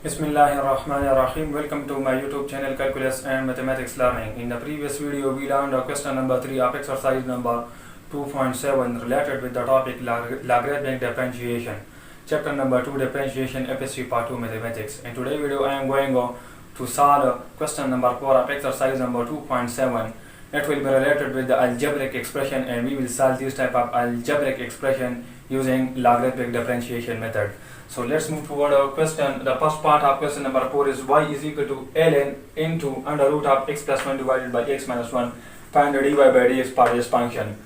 Bismillahirrahmanirrahim. Welcome to my YouTube channel Calculus and Mathematics Learning. In the previous video, we learned question number 3 of exercise number 2.7 related with the topic logarithmic differentiation. Chapter number 2 differentiation FSC part 2 mathematics. In today's video, I am going to solve question number 4 of exercise number 2.7. It will be related with the algebraic expression, and we will solve this type of algebraic expression using logarithmic differentiation method. So let's move toward our question. The first part of question number 4 is y is equal to ln into under root of x plus 1 divided by x minus 1. Find the dy by dx for this function.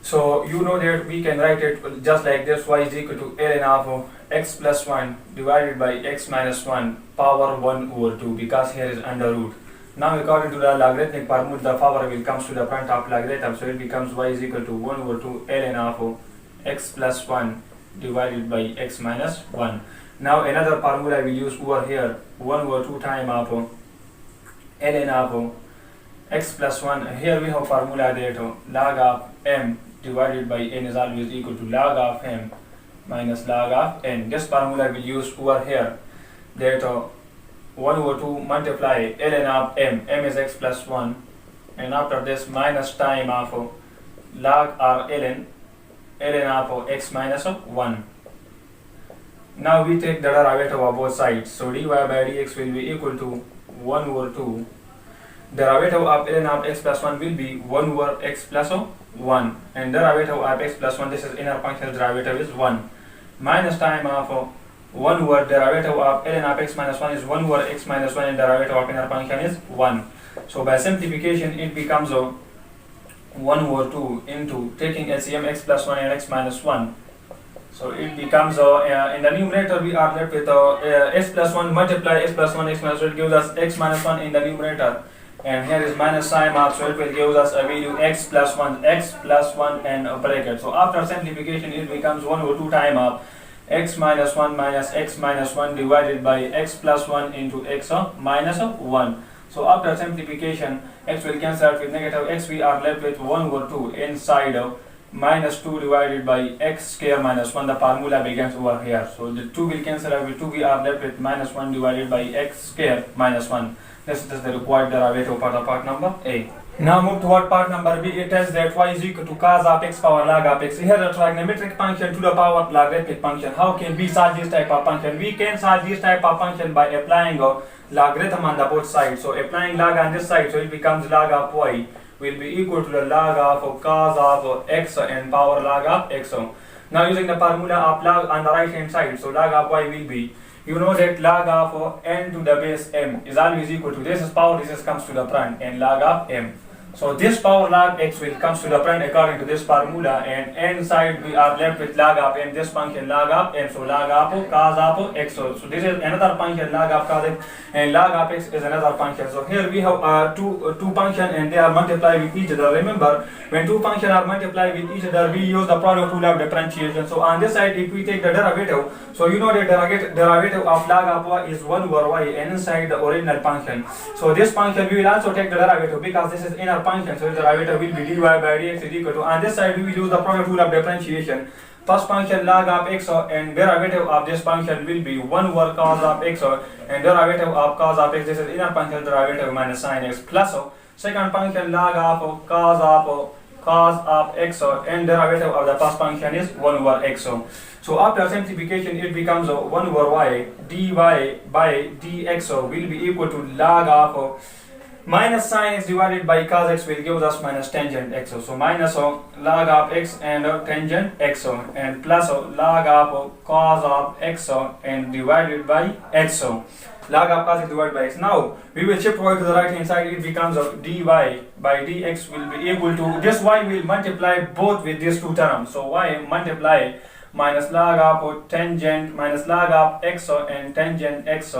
So you know that we can write it just like this: y is equal to ln of x plus 1 divided by x minus 1 power 1 over 2, because here is under root. Now according to the logarithmic formula, the power will come to the front of logarithm, so it becomes y is equal to 1 over 2 ln of x plus 1 divided by x minus 1. Now another formula we use over here, 1 over 2 time of ln of x plus 1. Here we have formula that log of m divided by n is always equal to log of m minus log of n. This formula we use over here, that 1 over 2 multiply ln of m is x plus 1, and after this minus time of log or ln of x minus 1. Now we take the derivative of both sides, so dy by dx will be equal to 1 over 2. Derivative of ln of x plus 1 will be 1 over x plus 1, and derivative of x plus 1, this is inner function derivative, is 1. Minus time of 1 over derivative of ln of x minus 1 is 1 over x minus 1, and derivative of inner function is 1. So by simplification it becomes 1 over 2 into taking LCM x plus 1 and x minus 1. So it becomes in the numerator we are left with x plus 1 multiply x plus 1 x minus 1, it gives us x minus 1 in the numerator, and here is minus sign mark, so it will give us a value x plus 1 and a bracket. So after simplification it becomes 1 over 2 time of x minus 1 minus x minus 1 divided by x plus 1 into x minus 1. So after simplification, x will cancel out with negative x, we are left with 1 over 2 inside of minus 2 divided by x square minus 1. The formula begins over here, so the 2 will cancel out with 2, we are left with minus 1 divided by x square minus 1. This is the required derivative for the part number A. Now move toward part number B. It tells that y is equal to cos of x power log of x. Here a trigonometric function to the power logarithmic function. How can we solve this type of function? We can solve this type of function by applying a logarithm on the both sides. So applying log on this side, so it becomes log of y will be equal to the log of cos of x and power log of x. Now using the formula of log on the right hand side, so log of y will be, you know that log of n to the base m is always equal to, this is power, this is comes to the front, and log of m. So this power log x will comes to the front according to this formula, and n side we are left with log of m, this function log of m, so log of cos of x. So this is another function log of cos x, and log of x is another function. So here we have two functions, and they are multiplied with each other. Remember, when two functions are multiplied with each other, we use the product rule of differentiation. So on this side, if we take the derivative, so you know that derivative of log of y is 1 over y, and inside the original function. So this function we will also take the derivative, because this is inner function, so the derivative will be dy by dx is equal to, on this side we will use the product rule of differentiation. First function log of x, and derivative of this function will be 1 over cos of x, and derivative of cos of x, this is inner function derivative minus sin x, plus second function log of cos of x, and derivative of the first function is 1 over x. So after simplification it becomes 1 over y dy by dx will be equal to log of minus sin x divided by cos x will give us minus tangent x. So minus log of x and tangent x, and plus log of cos of x and divided by x. Log of cos x divided by x. Now we will shift y to the right hand side, it becomes dy by dx will be equal to, this y will multiply both with these two terms. So y multiply minus log of tangent minus log of x and tangent x,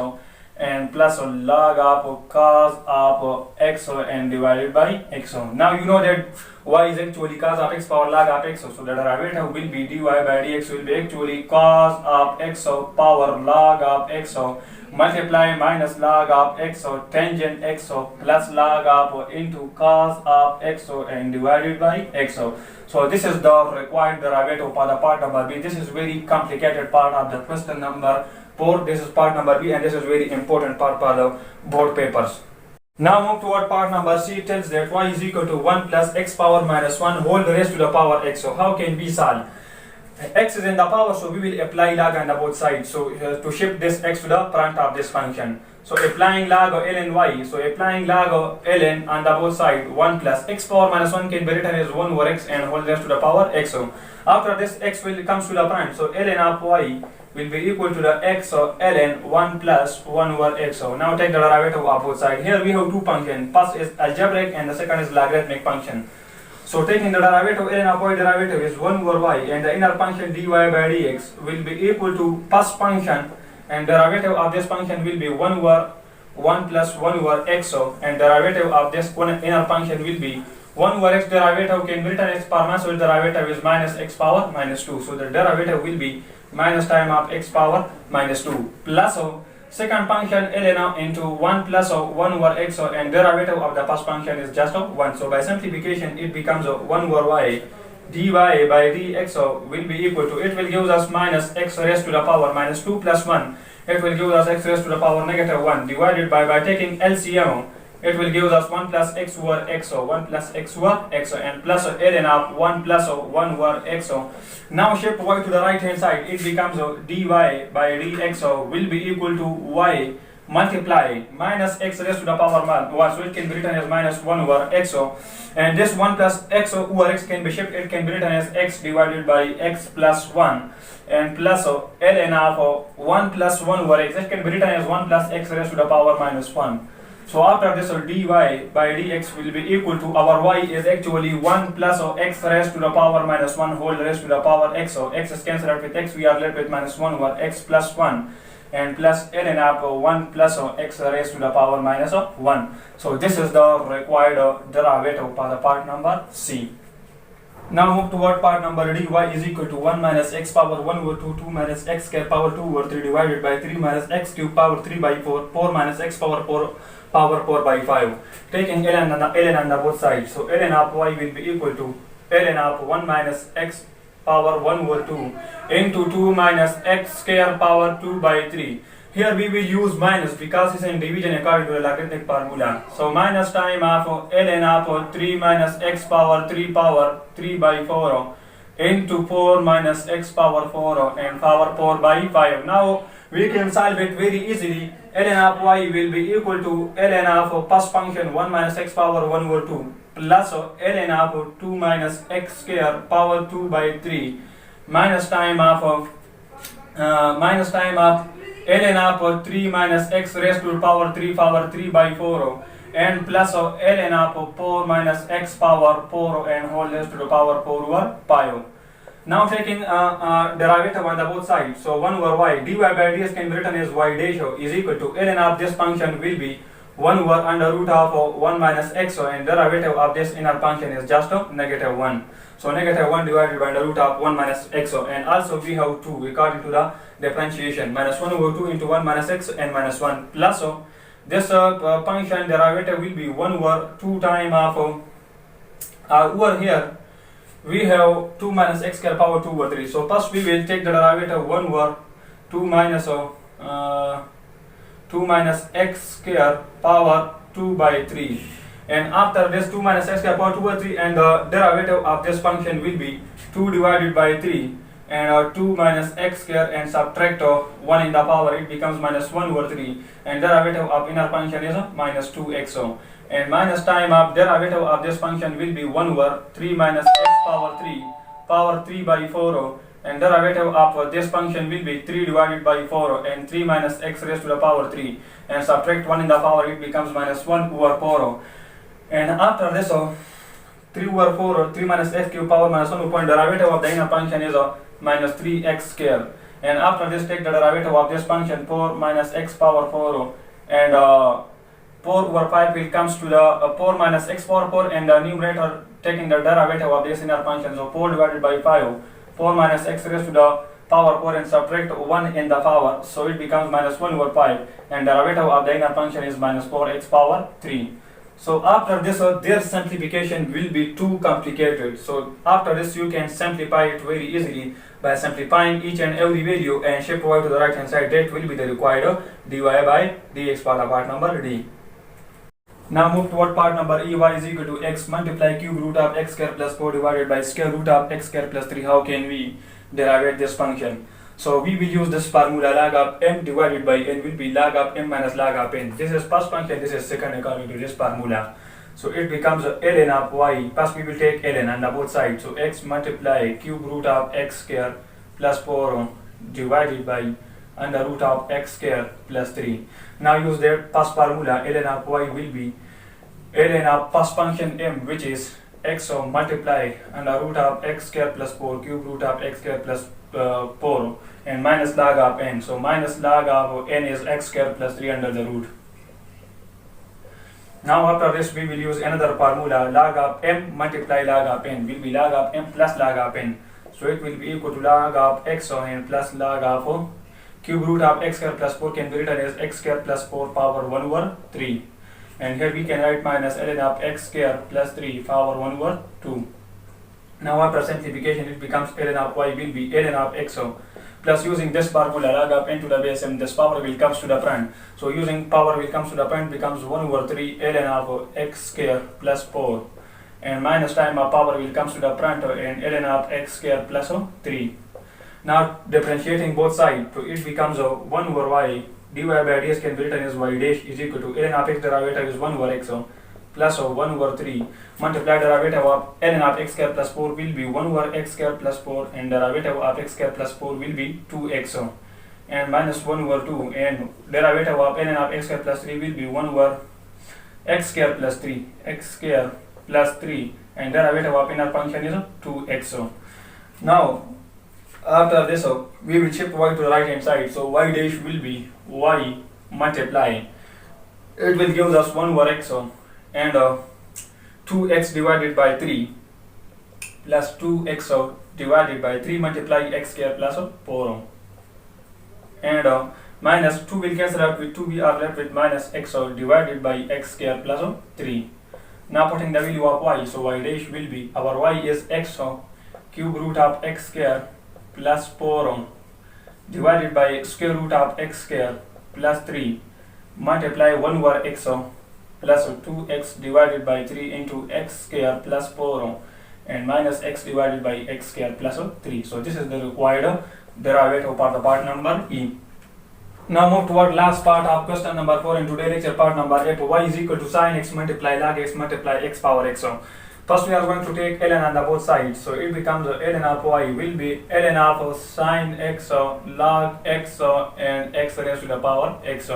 and plus log of cos of x and divided by x. Now you know that y is actually cos of x power log of x, so the derivative will be dy by dx will be actually cos of x power log of x multiply minus log of x tangent x plus log of into cos of x and divided by x. So this is the required derivative for the part number B. This is very complicated part of the question number 4. This is part number B, and this is very important part for the board papers. Now move toward part number C. It tells that y is equal to 1 plus x power minus 1 whole raised to the power x. So how can we solve? X is in the power, so we will apply log on the both sides. So to shift this x to the front of this function. So applying log of ln y. So applying log of ln on the both sides. 1 plus x power minus 1 can be written as 1 over x and whole raised to the power x. So after this x will comes to the front. So ln of y will be equal to the x of ln 1 plus 1 over x. So now take the derivative of both sides. Here we have two functions. First is algebraic and the second is logarithmic function. So taking the derivative ln of y derivative is 1 over y, and the inner function dy by dx will be equal to first function, and derivative of this function will be 1 over 1 plus 1 over x. So and derivative of this inner function will be 1 over x derivative can be written as paramount, so derivative is minus x power minus 2. So the derivative will be minus time of x power minus 2 plus second function ln into 1 plus 1 over x, and derivative of the first function is just 1. So by simplification it becomes 1 over y dy by dx will be equal to, it will give us minus x raised to the power minus 2 plus 1, it will give us x raised to the power negative 1 divided by taking LCM, it will give us 1 plus x over x, 1 plus x over x, and plus ln of 1 plus 1 over x. Now shift y to the right hand side, it becomes dy by dx will be equal to y multiply minus x raised to the power 1, so it can be written as minus 1 over x. And this 1 plus x over x can be shifted, it can be written as x divided by x plus 1, and plus ln of 1 plus 1 over x, it can be written as 1 plus x raised to the power minus 1. So after this dy by dx will be equal to, our y is actually 1 plus x raised to the power minus 1 whole raised to the power x. So x is cancelled out with x, we are left with minus 1 over x plus 1, and plus ln of 1 plus x raised to the power minus 1. So this is the required derivative for the part number C. Now move toward part number D. Y is equal to 1 minus x power 1 over 2, 2 minus x square power 2 over 3 divided by 3 minus x cube power 3 by 4, 4 minus x power 4 by 5. Taking ln on the both sides. So ln of y will be equal to ln of 1 minus x power 1 over 2 into 2 minus x square power 2 by 3. Here we will use minus because it's in division according to the logarithmic formula. So minus time of ln of 3 minus x power 3 by 4 into 4 minus x power 4 and power 4 by 5. Now we can solve it very easily. Ln of y will be equal to ln of first function 1 minus x power 1 over 2 plus ln of 2 minus x square power 2 by 3 minus time of ln of 3 minus x raised to power 3 by 4 and plus ln of 4 minus x power 4 and whole raised to the power 4 over 5. Now taking derivative on the both sides. So 1 over y dy by dx can be written as y dash is equal to ln of this function will be 1 over under root of 1 minus x, and derivative of this inner function is just negative 1. So negative 1 divided by the root of 1 minus x, and also we have 2 according to the differentiation. Minus 1 over 2 into 1 minus x and minus 1 plus this function derivative will be 1 over 2 time of over here we have 2 minus x square power 2 over 3. So first we will take the derivative 1 over 2 minus x square power 2 by 3, and after this 2 minus x square power 2 by 3, and the derivative of this function will be 2 divided by 3 and 2 minus x square, and subtract 1 in the power, it becomes minus 1 over 3, and derivative of inner function is minus 2x, and minus time of derivative of this function will be 1 over 3 minus x power 3 by 4, and derivative of this function will be 3 divided by 4 and 3 minus x raised to the power 3, and subtract 1 in the power, it becomes minus 1 over 4, and after this 3 over 4 3 minus x cube power minus 1 point, derivative of the inner function is minus 3x square, and after this take the derivative of this function 4 minus x power 4, and 4 over 5 will comes to the 4 minus x power 4, and the numerator taking the derivative of this inner function, so 4 divided by 5, 4 minus x raised to the power 4, and subtract 1 in the power, so it becomes minus 1 over 5, and derivative of the inner function is minus 4x power 3. So after this, their simplification will be too complicated. So after this, you can simplify it very easily by simplifying each and every value and shift y to the right hand side. That will be the required dy by dx for the part number D. Now move toward part number E. Y is equal to x multiply cube root of x square plus 4 divided by square root of x square plus 3. How can we derive this function? So we will use this formula. Log of m divided by n will be log of m minus log of n. This is first function, this is second according to this formula. So it becomes ln of y. First we will take ln on the both sides. So x multiply cube root of x square plus 4 divided by under root of x square plus 3. Now use that first formula. Ln of y will be ln of first function m, which is x multiply under root of x square plus 4 cube root of x square plus 4 and minus log of n. So minus log of n is x square plus 3 under the root. Now after this we will use another formula. Log of m multiply log of n will be log of m plus log of n. So it will be equal to log of x n plus log of cube root of x square plus 4 can be written as x square plus 4 power 1 over 3. And here we can write minus ln of x square plus 3 power 1 over 2. Now after simplification it becomes ln of y will be ln of x plus using this formula log of n to the base m, this power will comes to the front. So using power will comes to the front becomes 1 over 3 ln of x square plus 4 and minus time of power will comes to the front and ln of x square plus 3. Now differentiating both sides, so it becomes 1 over y dy by dx can be written as y dash is equal to ln of x derivative is 1 over x plus 1 over 3 multiply derivative of ln of x square plus 4 will be 1 over x square plus 4 and derivative of x square plus 4 will be 2x and minus 1 over 2 and derivative of ln of x square plus 3 will be 1 over x square plus 3 x square plus 3 and derivative of inner function is 2x. Now after this we will shift y to the right hand side. So y dash will be y multiply, it will give us 1 over x and 2x divided by 3 plus 2x divided by 3 multiply x square plus 4 and minus 2 will cancel out with 2, we are left with minus x divided by x square plus 3. Now putting the value of y, so y dash will be, our y is x cube root of x square plus 4 divided by square root of x square plus 3 multiply 1 over x plus 2x divided by 3 into x square plus 4 and minus x divided by x square plus 3. So this is the required derivative for the part number E. Now move toward last part of question number 4 in today's lecture, part number 8. Y is equal to sin x multiply log x multiply x power x. First we are going to take ln on the both sides. So it becomes ln of y will be ln of sin x log x and x raised to the power x.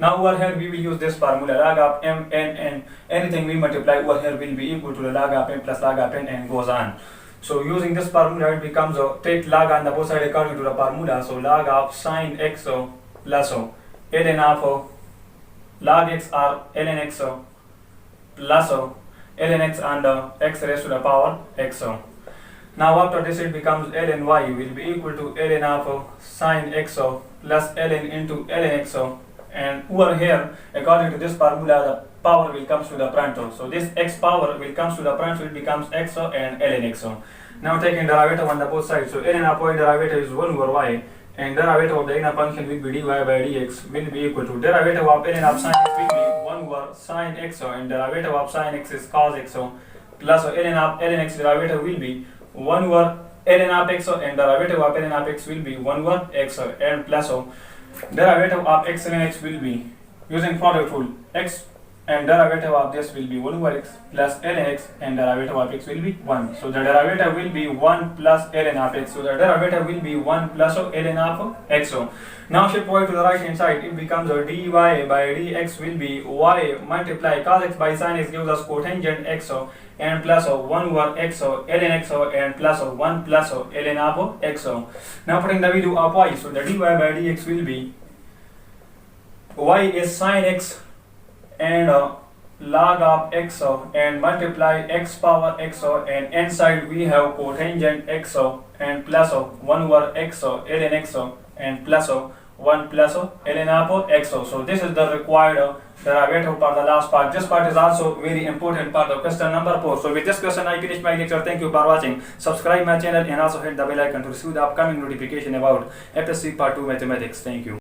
Now over here we will use this formula log of m n and anything we multiply over here will be equal to the log of m plus log of n and goes on. So using this formula it becomes take log on the both sides according to the formula. So log of sin x plus ln of log x or ln x plus ln x and x raised to the power x. Now after this it becomes ln y will be equal to ln of sin x plus ln into ln x and over here according to this formula the power will comes to the front. So this x power will comes to the front, so it becomes x and ln x. Now taking derivative on the both sides, so ln of y derivative is 1 over y and derivative of the inner function will be dy by dx will be equal to derivative of ln of sin x will be 1 over sin x and derivative of sin x is cos x plus ln of ln x derivative will be 1 over ln of x and derivative of ln of x will be 1 over x and plus derivative of x ln x will be using product rule x and derivative of this will be 1 over x plus ln x and derivative of x will be 1. So the derivative will be 1 plus ln of x. So the derivative will be 1 plus ln of x. Now shift y to the right hand side, it becomes dy by dx will be y multiply cos x by sin x gives us cotangent x and plus 1 over x ln x and plus 1 plus ln of x. Now putting the value of y, so the dy by dx will be y is sin x and log of x and multiply x power x and inside we have cotangent x and plus 1 over x ln x and plus 1 plus ln of x. So this is the required derivative for the last part. This part is also very important part of question number 4. So with this question I finish my lecture. Thank you for watching. Subscribe my channel and also hit the bell icon to receive the upcoming notification about FSC part 2 mathematics. Thank you.